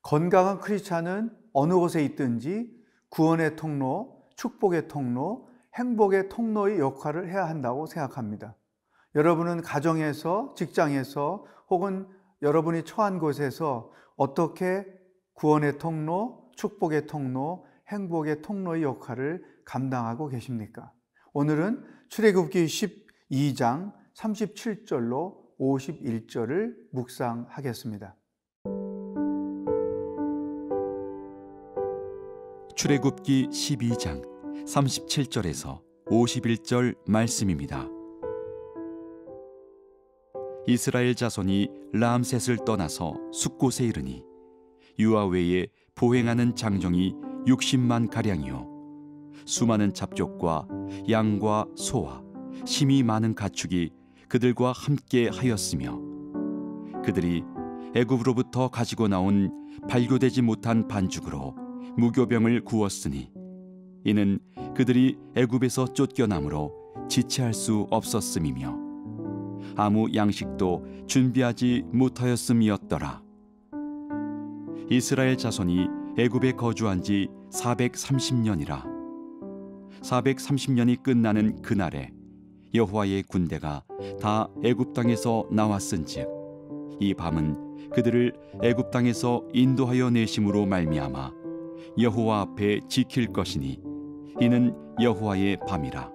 건강한 크리스찬은 어느 곳에 있든지 구원의 통로, 축복의 통로, 행복의 통로의 역할을 해야 한다고 생각합니다. 여러분은 가정에서, 직장에서 혹은 여러분이 처한 곳에서 어떻게 구원의 통로, 축복의 통로, 행복의 통로의 역할을 감당하고 계십니까? 오늘은 출애굽기 12장 37절로 51절을 묵상하겠습니다. 출애굽기 12장 37절에서 51절 말씀입니다. 이스라엘 자손이 람셋을 떠나서 숫곳에 이르니 유아 외에 보행하는 장정이 60만 가량이요 수많은 잡족과 양과 소와 심이 많은 가축이 그들과 함께 하였으며 그들이 애굽으로부터 가지고 나온 발교되지 못한 반죽으로 무교병을 구웠으니 이는 그들이 애굽에서 쫓겨남으로 지체할 수 없었음이며 아무 양식도 준비하지 못하였음이었더라. 이스라엘 자손이 애굽에 거주한 지 430년이라 430년이 끝나는 그날에 여호와의 군대가 다 애굽 땅에서 나왔은즉 이 밤은 그들을 애굽 땅에서 인도하여 내심으로 말미암아 여호와 앞에 지킬 것이니 이는 여호와의 밤이라.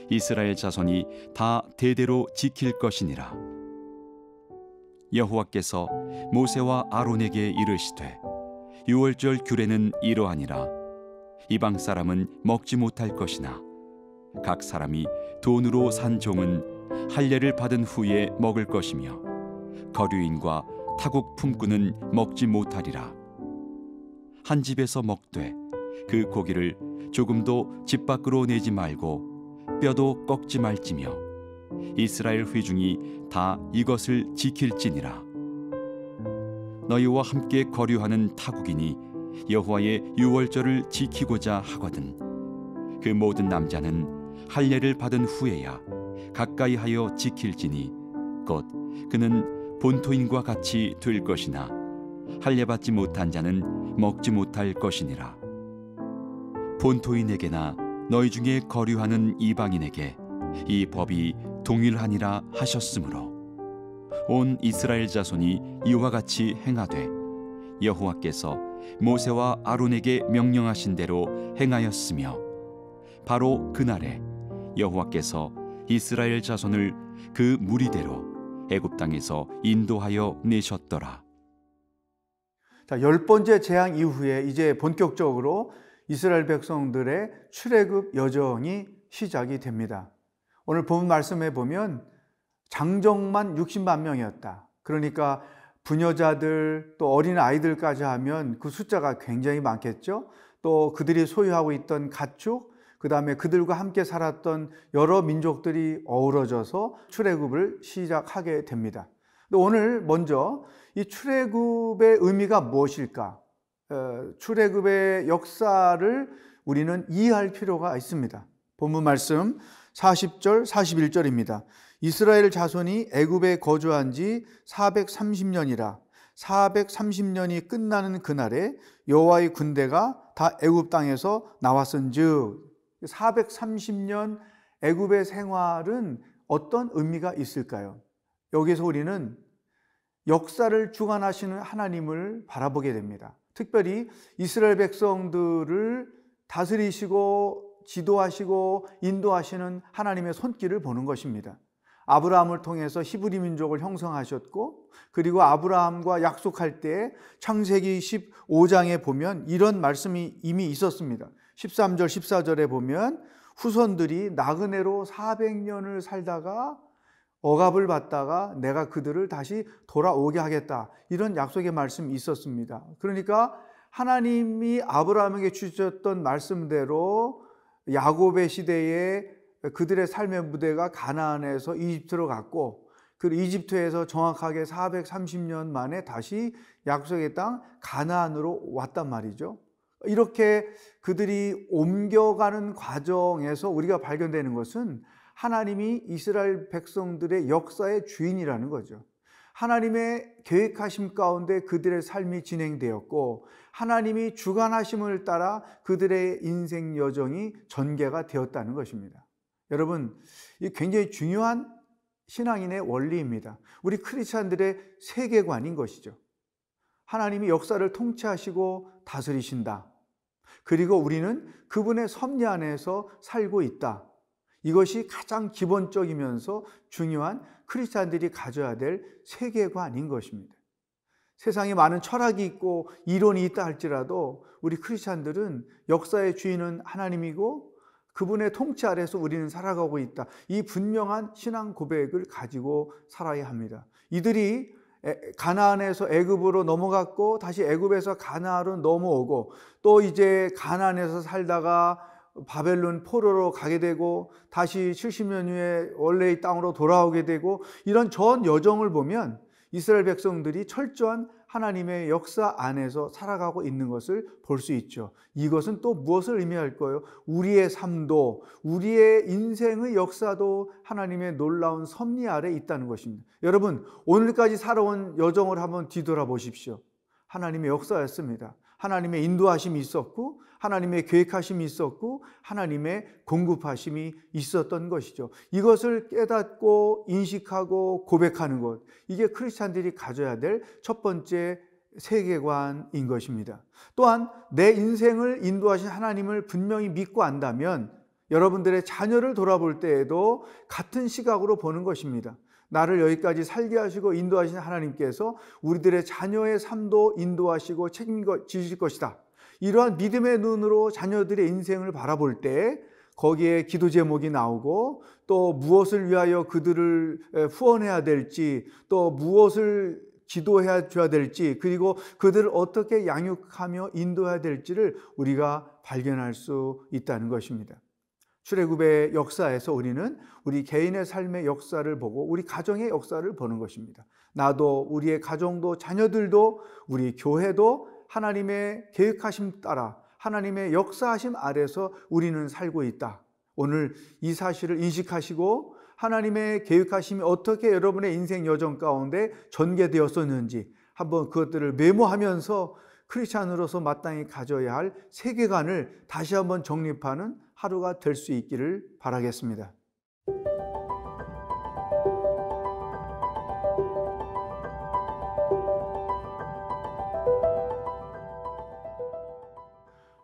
이스라엘 자손이 다 대대로 지킬 것이니라. 여호와께서 모세와 아론에게 이르시되 유월절 규례는 이러하니라. 이방 사람은 먹지 못할 것이나 각 사람이 돈으로 산 종은 할례를 받은 후에 먹을 것이며 거류인과 타국 품꾼은 먹지 못하리라. 한 집에서 먹되 그 고기를 조금도 집 밖으로 내지 말고 뼈도 꺾지 말지며 이스라엘 회중이 다 이것을 지킬지니라. 너희와 함께 거류하는 타국인이 여호와의 유월절을 지키고자 하거든 그 모든 남자는 할례를 받은 후에야 가까이 하여 지킬지니 곧 그는 본토인과 같이 될 것이나 할례 받지 못한 자는 먹지 못할 것이니라. 본토인에게나 너희 중에 거류하는 이방인에게 이 법이 동일하니라 하셨으므로 온 이스라엘 자손이 이와 같이 행하되 여호와께서 모세와 아론에게 명령하신 대로 행하였으며 바로 그날에 여호와께서 이스라엘 자손을 그 무리대로 애굽 땅에서 인도하여 내셨더라. 자, 10번째 재앙 이후에 이제 본격적으로 이스라엘 백성들의 출애굽 여정이 시작이 됩니다. 오늘 본 말씀에 보면 장정만 60만 명이었다. 그러니까 부녀자들 또 어린 아이들까지 하면 그 숫자가 굉장히 많겠죠. 또 그들이 소유하고 있던 가축, 그 다음에 그들과 함께 살았던 여러 민족들이 어우러져서 출애굽을 시작하게 됩니다. 오늘 먼저 이 출애굽의 의미가 무엇일까? 출애굽의 역사를 우리는 이해할 필요가 있습니다. 본문 말씀 40절, 41절입니다. 이스라엘 자손이 애굽에 거주한 지 430년이라 430년이 끝나는 그날에 여호와의 군대가 다 애굽 땅에서 나왔은즉 430년 애굽의 생활은 어떤 의미가 있을까요? 여기서 우리는 역사를 주관하시는 하나님을 바라보게 됩니다. 특별히 이스라엘 백성들을 다스리시고 지도하시고 인도하시는 하나님의 손길을 보는 것입니다. 아브라함을 통해서 히브리 민족을 형성하셨고 그리고 아브라함과 약속할 때 창세기 15장에 보면 이런 말씀이 이미 있었습니다. 13절 14절에 보면 후손들이 나그네로 400년을 살다가 억압을 받다가 내가 그들을 다시 돌아오게 하겠다, 이런 약속의 말씀이 있었습니다. 그러니까 하나님이 아브라함에게 주셨던 말씀대로 야곱의 시대에 그들의 삶의 무대가 가나안에서 이집트로 갔고 그 이집트에서 정확하게 430년 만에 다시 약속의 땅 가나안으로 왔단 말이죠. 이렇게 그들이 옮겨가는 과정에서 우리가 발견되는 것은 하나님이 이스라엘 백성들의 역사의 주인이라는 거죠. 하나님의 계획하심 가운데 그들의 삶이 진행되었고 하나님이 주관하심을 따라 그들의 인생 여정이 전개가 되었다는 것입니다. 여러분, 이 굉장히 중요한 신앙인의 원리입니다. 우리 크리스찬들의 세계관인 것이죠. 하나님이 역사를 통치하시고 다스리신다. 그리고 우리는 그분의 섭리 안에서 살고 있다. 이것이 가장 기본적이면서 중요한 크리스찬들이 가져야 될 세계관인 것입니다. 세상에 많은 철학이 있고 이론이 있다 할지라도 우리 크리스찬들은 역사의 주인은 하나님이고 그분의 통치 아래서 우리는 살아가고 있다. 이 분명한 신앙 고백을 가지고 살아야 합니다. 이들이 가나안에서 애굽으로 넘어갔고 다시 애굽에서 가나안으로 넘어오고 또 이제 가나안에서 살다가 바벨론 포로로 가게 되고 다시 70년 후에 원래의 땅으로 돌아오게 되고 이런 전 여정을 보면 이스라엘 백성들이 철저한 하나님의 역사 안에서 살아가고 있는 것을 볼 수 있죠. 이것은 또 무엇을 의미할까요? 우리의 삶도 우리의 인생의 역사도 하나님의 놀라운 섭리 아래 있다는 것입니다. 여러분, 오늘까지 살아온 여정을 한번 뒤돌아보십시오. 하나님의 역사였습니다. 하나님의 인도하심이 있었고 하나님의 계획하심이 있었고 하나님의 공급하심이 있었던 것이죠. 이것을 깨닫고 인식하고 고백하는 것, 이게 크리스찬들이 가져야 될 첫 번째 세계관인 것입니다. 또한 내 인생을 인도하신 하나님을 분명히 믿고 안다면 여러분들의 자녀를 돌아볼 때에도 같은 시각으로 보는 것입니다. 나를 여기까지 하시고 인도하신 하나님께서 우리들의 자녀의 삶도 인도하시고 책임지실 것이다. 이러한 믿음의 눈으로 자녀들의 인생을 바라볼 때 거기에 기도 제목이 나오고 또 무엇을 위하여 그들을 후원해야 될지 또 무엇을 기도해야 줘야 될지 그리고 그들을 어떻게 양육하며 인도해야 될지를 우리가 발견할 수 있다는 것입니다. 출애굽의 역사에서 우리는 우리 개인의 삶의 역사를 보고 우리 가정의 역사를 보는 것입니다. 나도 우리의 가정도 자녀들도 우리 교회도 하나님의 계획하심 따라 하나님의 역사하심 아래서 우리는 살고 있다. 오늘 이 사실을 인식하시고 하나님의 계획하심이 어떻게 여러분의 인생 여정 가운데 전개되었었는지 한번 그것들을 메모하면서 크리스찬으로서 마땅히 가져야 할 세계관을 다시 한번 정립하는 하루가 될 수 있기를 바라겠습니다.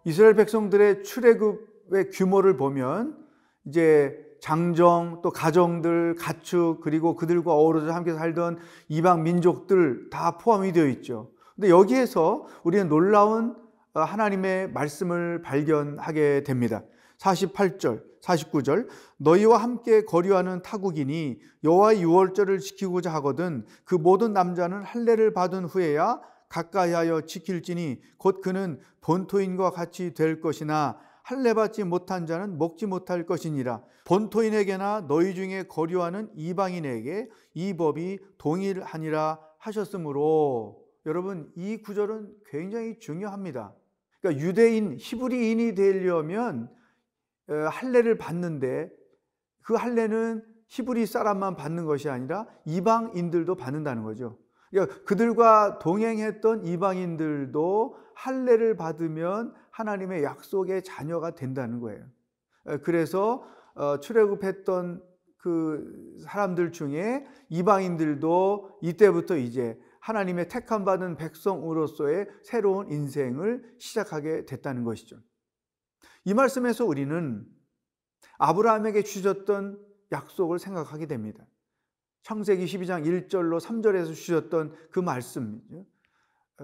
이스라엘 백성들의 출애굽의 규모를 보면 이제 장정, 또 가정들, 가축, 그리고 그들과 어우러져 함께 살던 이방 민족들 다 포함이 되어 있죠. 근데 여기에서 우리는 놀라운 하나님의 말씀을 발견하게 됩니다. 48절, 49절 너희와 함께 거류하는 타국인이 여호와의 유월절을 지키고자 하거든 그 모든 남자는 할례를 받은 후에야 가까이하여 지킬지니 곧 그는 본토인과 같이 될 것이나 할례 받지 못한 자는 먹지 못할 것이니라. 본토인에게나 너희 중에 거류하는 이방인에게 이 법이 동일하니라 하셨으므로 여러분 이 구절은 굉장히 중요합니다. 그러니까 유대인, 히브리인이 되려면 할례를 받는데 그 할례는 히브리 사람만 받는 것이 아니라 이방인들도 받는다는 거죠. 그러니까 그들과 동행했던 이방인들도 할례를 받으면 하나님의 약속의 자녀가 된다는 거예요. 그래서 출애굽했던 그 사람들 중에 이방인들도 이때부터 이제 하나님의 택함 받은 백성으로서의 새로운 인생을 시작하게 됐다는 것이죠. 이 말씀에서 우리는 아브라함에게 주셨던 약속을 생각하게 됩니다. 창세기 12장 1절로 3절에서 주셨던 그 말씀이죠.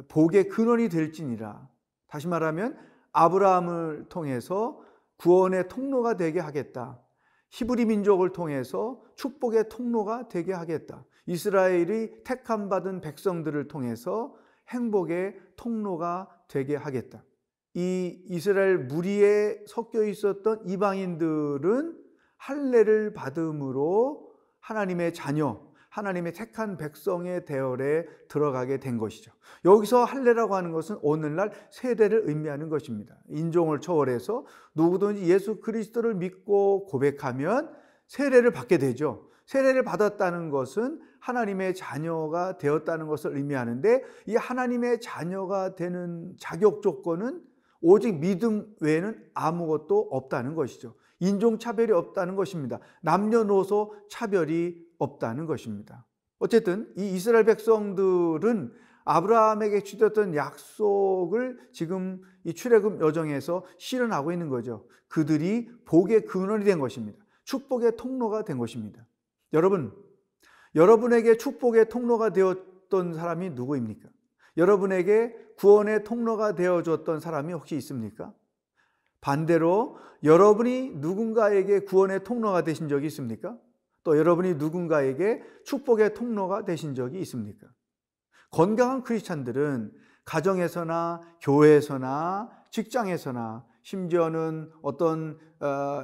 복의 근원이 될지니라. 다시 말하면 아브라함을 통해서 구원의 통로가 되게 하겠다. 히브리 민족을 통해서 축복의 통로가 되게 하겠다. 이스라엘이 택함 받은 백성들을 통해서 행복의 통로가 되게 하겠다. 이 이스라엘 무리에 섞여 있었던 이방인들은 할례를 받음으로 하나님의 자녀, 하나님의 택한 백성의 대열에 들어가게 된 것이죠. 여기서 할례라고 하는 것은 오늘날 세례를 의미하는 것입니다. 인종을 초월해서 누구든지 예수 그리스도를 믿고 고백하면 세례를 받게 되죠. 세례를 받았다는 것은 하나님의 자녀가 되었다는 것을 의미하는데, 이 하나님의 자녀가 되는 자격 조건은 오직 믿음 외에는 아무것도 없다는 것이죠. 인종차별이 없다는 것입니다. 남녀노소 차별이 없다는 것입니다. 어쨌든 이 이스라엘 백성들은 아브라함에게 주셨던 약속을 지금 이 출애굽 여정에서 실현하고 있는 거죠. 그들이 복의 근원이 된 것입니다. 축복의 통로가 된 것입니다. 여러분에게 축복의 통로가 되었던 사람이 누구입니까? 여러분에게 구원의 통로가 되어줬던 사람이 혹시 있습니까? 반대로 여러분이 누군가에게 구원의 통로가 되신 적이 있습니까? 또 여러분이 누군가에게 축복의 통로가 되신 적이 있습니까? 건강한 크리스찬들은 가정에서나 교회에서나 직장에서나 심지어는 어떤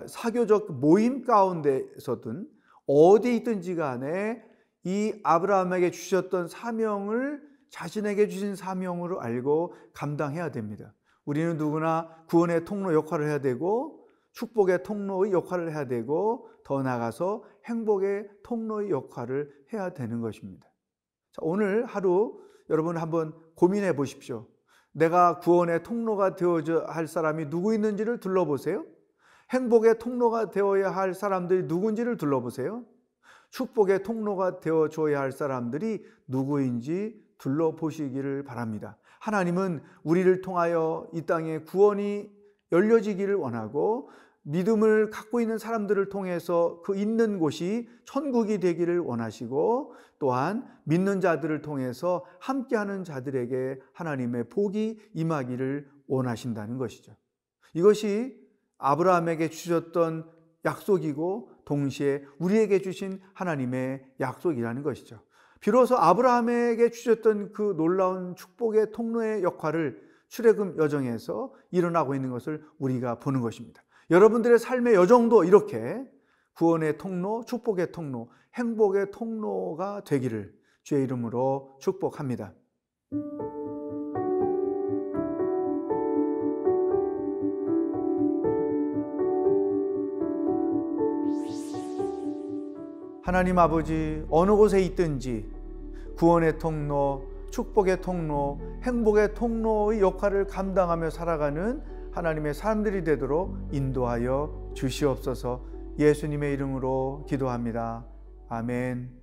사교적 모임 가운데서든 어디 있든지 간에 이 아브라함에게 주셨던 사명을 자신에게 주신 사명으로 알고 감당해야 됩니다. 우리는 누구나 구원의 통로 역할을 해야 되고 축복의 통로의 역할을 해야 되고 더 나아가서 행복의 통로의 역할을 해야 되는 것입니다. 자, 오늘 하루 여러분 한번 고민해 보십시오. 내가 구원의 통로가 되어야 할 사람이 누구 있는지를 둘러보세요. 행복의 통로가 되어야 할 사람들이 누군지를 둘러보세요. 축복의 통로가 되어줘야 할 사람들이 누구인지 둘러보시기를 바랍니다. 하나님은 우리를 통하여 이 땅에 구원이 열려지기를 원하고 믿음을 갖고 있는 사람들을 통해서 그 있는 곳이 천국이 되기를 원하시고 또한 믿는 자들을 통해서 함께하는 자들에게 하나님의 복이 임하기를 원하신다는 것이죠. 이것이 아브라함에게 주셨던 약속이고 동시에 우리에게 주신 하나님의 약속이라는 것이죠. 비로소 아브라함에게 주셨던 그 놀라운 축복의 통로의 역할을 출애굽 여정에서 일어나고 있는 것을 우리가 보는 것입니다. 여러분들의 삶의 여정도 이렇게 구원의 통로, 축복의 통로, 행복의 통로가 되기를 주의 이름으로 축복합니다. 하나님 아버지, 어느 곳에 있든지 구원의 통로, 축복의 통로, 행복의 통로의 역할을 감당하며 살아가는 하나님의 사람들이 되도록 인도하여 주시옵소서. 예수님의 이름으로 기도합니다. 아멘.